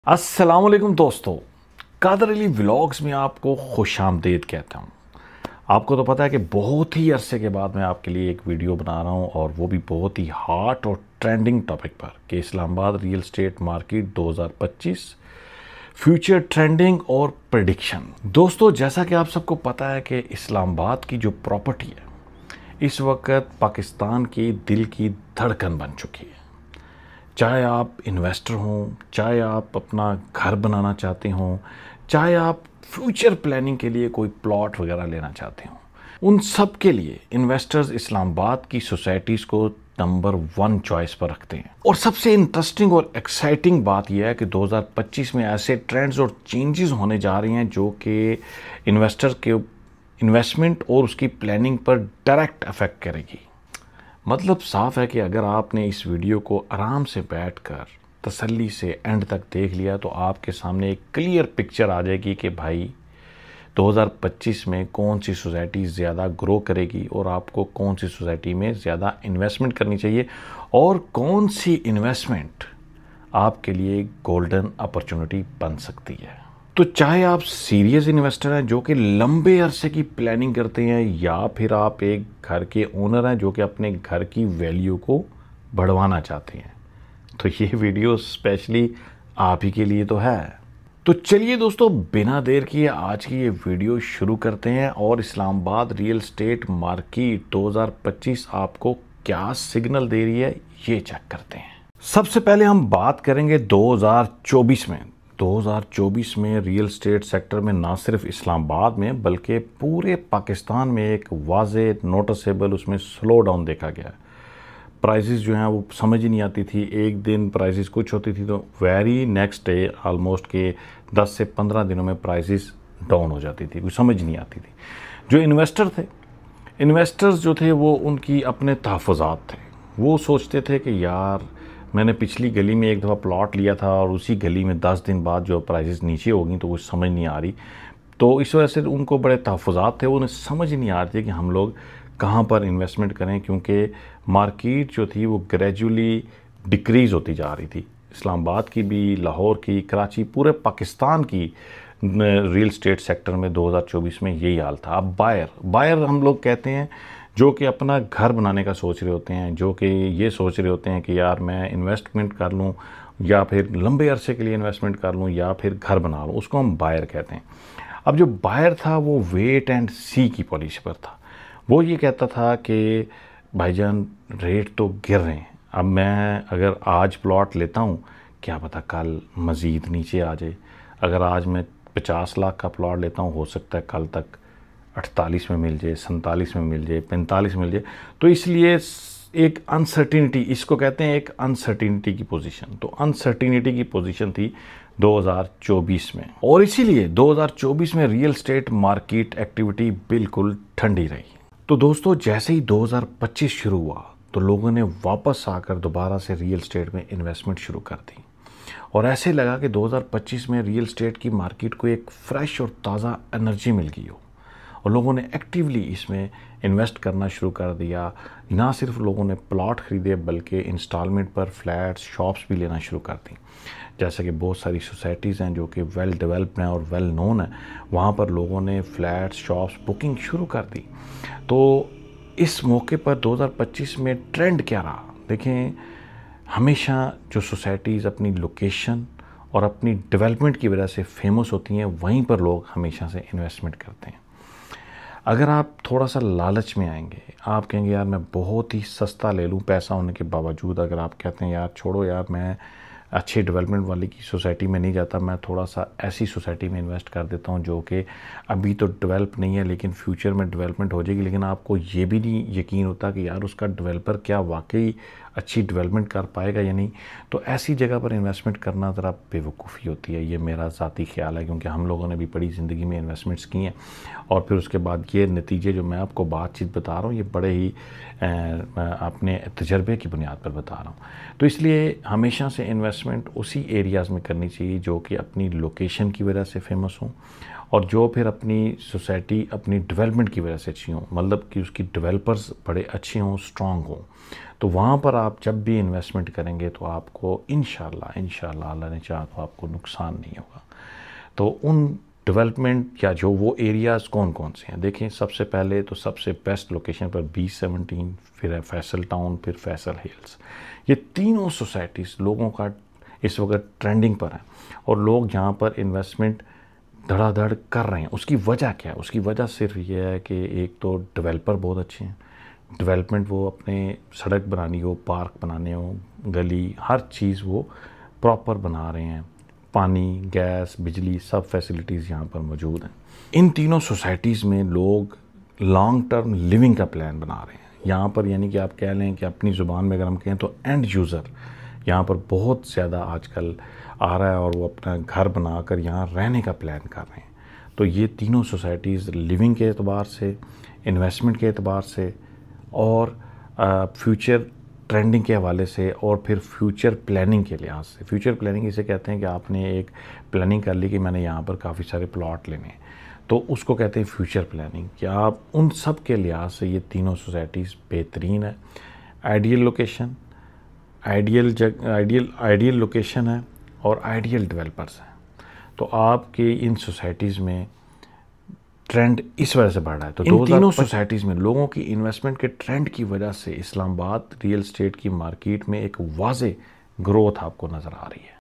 السلام علیکم دوستو، قادر علی ولاگز میں آپ کو خوش آمدید کہتا ہوں۔ آپ کو تو پتہ ہے کہ بہت ہی عرصے کے بعد میں آپ کے لیے ایک ویڈیو بنا رہا ہوں، اور وہ بھی بہت ہی ہاٹ اور ٹرینڈنگ ٹاپک پر کہ اسلام آباد real estate market 2025 future trending اور پریڈکشن۔ دوستو، جیسا کہ آپ سب کو پتہ ہے کہ اسلام آباد کی جو پراپرٹی ہے اس وقت پاکستان کی دل کی دھڑکن بن چکی ہے۔ چاہے آپ انویسٹر ہوں، چاہے آپ اپنا گھر بنانا چاہتے ہوں، چاہے آپ فیوچر پلاننگ کے لیے کوئی پلاٹ وغیرہ لینا چاہتے ہوں، ان سب کے لیے انویسٹرز اسلام آباد کی سوسائٹیز کو نمبر 1 چوائس پر رکھتے ہیں۔ اور سب سے انٹرسٹنگ اور ایکسائٹنگ بات یہ ہے کہ 2025 میں ایسے ٹرینڈز اور چینجز ہونے جا رہی ہیں جو کہ انویسٹر کے انویسٹمنٹ اور اس کی پلاننگ پر ڈائریکٹ افیکٹ کرے گی۔ مطلب صاف ہے کہ اگر آپ نے اس ویڈیو کو آرام سے بیٹھ کر تسلی سے اینڈ تک دیکھ لیا تو آپ کے سامنے ایک کلیئر پکچر آ جائے گی کہ بھائی 2025 میں کون سی سوسائٹی زیادہ گرو کرے گی، اور آپ کو کون سی سوسائٹی میں زیادہ انویسٹمنٹ کرنی چاہیے، اور کون سی انویسٹمنٹ آپ کے لیے گولڈن اپرچونٹی بن سکتی ہے۔ تو چاہے آپ سیریس انویسٹر ہیں جو کہ لمبے عرصے کی پلاننگ کرتے ہیں، یا پھر آپ ایک گھر کے اونر ہیں جو کہ اپنے گھر کی ویلیو کو بڑھوانا چاہتے ہیں، تو یہ ویڈیو اسپیشلی آپ ہی کے لیے تو ہے۔ تو چلیے دوستو، بنا دیر کیے آج کی یہ ویڈیو شروع کرتے ہیں، اور اسلام آباد ریل اسٹیٹ مارکیٹ 2025 آپ کو کیا سگنل دے رہی ہے یہ چیک کرتے ہیں۔ سب سے پہلے ہم بات کریں گے 2024 میں۔ 2024 میں ریل اسٹیٹ سیکٹر میں نہ صرف اسلام آباد میں بلکہ پورے پاکستان میں ایک واضح نوٹسیبل اس میں سلو ڈاؤن دیکھا گیا ہے۔ پرائزز جو ہیں وہ سمجھ ہی نہیں آتی تھی، ایک دن پرائزز کچھ ہوتی تھی تو ویری نیکسٹ ڈے آلموسٹ کہ 10 سے 15 دنوں میں پرائزز ڈاؤن ہو جاتی تھی، کوئی سمجھ نہیں آتی تھی۔ جو انویسٹرز جو تھے وہ ان کی اپنے تحفظات تھے، وہ سوچتے تھے کہ یار میں نے پچھلی گلی میں ایک دفعہ پلاٹ لیا تھا اور اسی گلی میں 10 دن بعد جو پرائزز نیچے ہوگی تو کچھ سمجھ نہیں آ رہی، تو اس وجہ سے ان کو بڑے تحفظات تھے، انہیں سمجھ نہیں آ رہی تھی کہ ہم لوگ کہاں پر انویسٹمنٹ کریں، کیونکہ مارکیٹ جو تھی وہ گریجولی ڈکریز ہوتی جا رہی تھی۔ اسلام آباد کی بھی، لاہور کی، کراچی، پورے پاکستان کی ریل اسٹیٹ سیکٹر میں 2024 میں یہی حال تھا۔ اب بائر ہم لوگ کہتے ہیں جو کہ اپنا گھر بنانے کا سوچ رہے ہوتے ہیں، جو کہ یہ سوچ رہے ہوتے ہیں کہ یار میں انویسٹمنٹ کر لوں، یا پھر لمبے عرصے کے لیے انویسٹمنٹ کر لوں، یا پھر گھر بنا لوں، اس کو ہم بائر کہتے ہیں۔ اب جو بائر تھا وہ ویٹ اینڈ سی کی پالیسی پر تھا، وہ یہ کہتا تھا کہ بھائی جان ریٹ تو گر رہے ہیں، اب میں اگر آج پلاٹ لیتا ہوں کیا پتہ کل مزید نیچے آ جائے، اگر آج میں 50 لاکھ کا پلاٹ لیتا ہوں ہو سکتا ہے کل تک 48 میں مل جائے، 47 میں مل جائے، 45 میں مل جائے، تو اس لیے ایک انسرٹینٹی، اس کو کہتے ہیں ایک انسرٹینٹی کی پوزیشن، تو انسرٹینٹی کی پوزیشن تھی 2024 میں، اور اسی لیے 2024 میں ریل اسٹیٹ مارکیٹ ایکٹیویٹی بالکل ٹھنڈی رہی۔ تو دوستو جیسے ہی 2025 شروع ہوا تو لوگوں نے واپس آ کر دوبارہ سے ریل اسٹیٹ میں انویسٹمنٹ شروع کر دی، اور ایسے لگا کہ 2025 میں ریل اسٹیٹ کی مارکیٹ کو ایک فریش اور تازہ انرجی مل گئی ہو، اور لوگوں نے ایکٹیولی اس میں انویسٹ کرنا شروع کر دیا۔ نہ صرف لوگوں نے پلاٹ خریدے بلکہ انسٹالمنٹ پر فلیٹس، شاپس بھی لینا شروع کر دیں۔ جیسا کہ بہت ساری سوسائٹیز ہیں جو کہ ویل ڈیولپڈ ہیں اور ویل نون ہیں، وہاں پر لوگوں نے فلیٹس، شاپس بکنگ شروع کر دی۔ تو اس موقع پر 2025 میں ٹرینڈ کیا رہا؟ دیکھیں، ہمیشہ جو سوسائٹیز اپنی لوکیشن اور اپنی ڈیولپمنٹ کی وجہ سے فیمس ہوتی ہیں وہیں پر لوگ ہمیشہ سے انویسٹمنٹ کرتے ہیں۔ اگر آپ تھوڑا سا لالچ میں آئیں گے، آپ کہیں گے یار میں بہت ہی سستا لے لوں پیسہ ہونے کے باوجود، اگر آپ کہتے ہیں یار چھوڑو یار میں اچھے ڈیولپمنٹ والی کی سوسائٹی میں نہیں جاتا، میں تھوڑا سا ایسی سوسائٹی میں انویسٹ کر دیتا ہوں جو کہ ابھی تو ڈیولپ نہیں ہے لیکن فیوچر میں ڈیولپمنٹ ہو جائے گی، لیکن آپ کو یہ بھی نہیں یقین ہوتا کہ یار اس کا ڈیولپر کیا واقعی اچھی ڈیولپمنٹ کر پائے گا یا نہیں، تو ایسی جگہ پر انویسٹمنٹ کرنا ذرا بے وقوفی ہوتی ہے، یہ میرا ذاتی خیال ہے، کیونکہ ہم لوگوں نے بھی بڑی زندگی میں انویسٹمنٹس کی ہیں، اور پھر اس کے بعد یہ نتیجے جو میں آپ کو بات چیت بتا رہا ہوں یہ بڑے ہی اپنے تجربے کی بنیاد پر بتا رہا ہوں۔ تو اس لیے ہمیشہ سے انویسٹمنٹ اسی ایریاز میں کرنی چاہیے جو کہ اپنی لوکیشن کی وجہ سے فیمس ہوں، اور جو پھر اپنی سوسائٹی اپنی ڈیولپمنٹ کی وجہ سے اچھی ہوں، مطلب کہ اس کی ڈیولپرز بڑے اچھے ہوں، سٹرونگ ہوں۔ تو وہاں پر آپ جب بھی انویسٹمنٹ کریں گے تو آپ کو انشاءاللہ اللہ نے چاہا تو آپ کو نقصان نہیں ہوگا۔ تو ان ڈیولپمنٹ یا جو وہ ایریاز کون کون سے ہیں، دیکھیں سب سے پہلے تو سب سے بیسٹ لوکیشن پر B17، پھر ہے فیصل ٹاؤن، پھر فیصل ہلز۔ یہ تینوں سوسائٹیز لوگوں کا اس وقت ٹرینڈنگ پر ہیں اور لوگ یہاں پر انویسٹمنٹ دھڑا دھڑ کر رہے ہیں۔ اس کی وجہ کیا ہے؟ اس کی وجہ صرف یہ ہے کہ ایک تو ڈیولپر بہت اچھے ہیں، ڈیولپمنٹ وہ اپنے سڑک بنانی ہو، پارک بنانے ہو، گلی، ہر چیز وہ پراپر بنا رہے ہیں، پانی، گیس، بجلی، سب فیسلٹیز یہاں پر موجود ہیں۔ ان تینوں سوسائٹیز میں لوگ لانگ ٹرم لیونگ کا پلان بنا رہے ہیں یہاں پر، یعنی کہ آپ کہہ لیں کہ اپنی زبان میں اگر ہم کہیں تو اینڈ یوزر یہاں پر بہت زیادہ آج کل آ رہا ہے اور وہ اپنا گھر بنا کر یہاں رہنے کا پلان کر رہے ہیں۔ تو یہ تینوں سوسائٹیز لیونگ کے اعتبار سے، انویسٹمنٹ کے اعتبار سے اور فیوچر ٹرینڈنگ کے حوالے سے اور پھر فیوچر پلاننگ کے لحاظ سے، فیوچر پلاننگ اسے کہتے ہیں کہ آپ نے ایک پلاننگ کر لی کہ میں نے یہاں پر کافی سارے پلاٹ لینے ہیں، تو اس کو کہتے ہیں فیوچر پلاننگ، کہ آپ ان سب کے لحاظ سے یہ تینوں سوسائٹیز بہترین ہے۔ آئیڈیل لوکیشن، آئیڈیل لوکیشن ہے اور آئیڈیل ڈیولپرز ہیں۔ تو آپ کے ان سوسائٹیز میں ٹرینڈ اس وجہ سے بڑھ رہا ہے۔ تو ان تینوں سوسائٹیز میں لوگوں کی انویسٹمنٹ کے ٹرینڈ کی وجہ سے اسلام آباد ریئل اسٹیٹ کی مارکیٹ میں ایک واضح گروتھ آپ کو نظر آ رہی ہے۔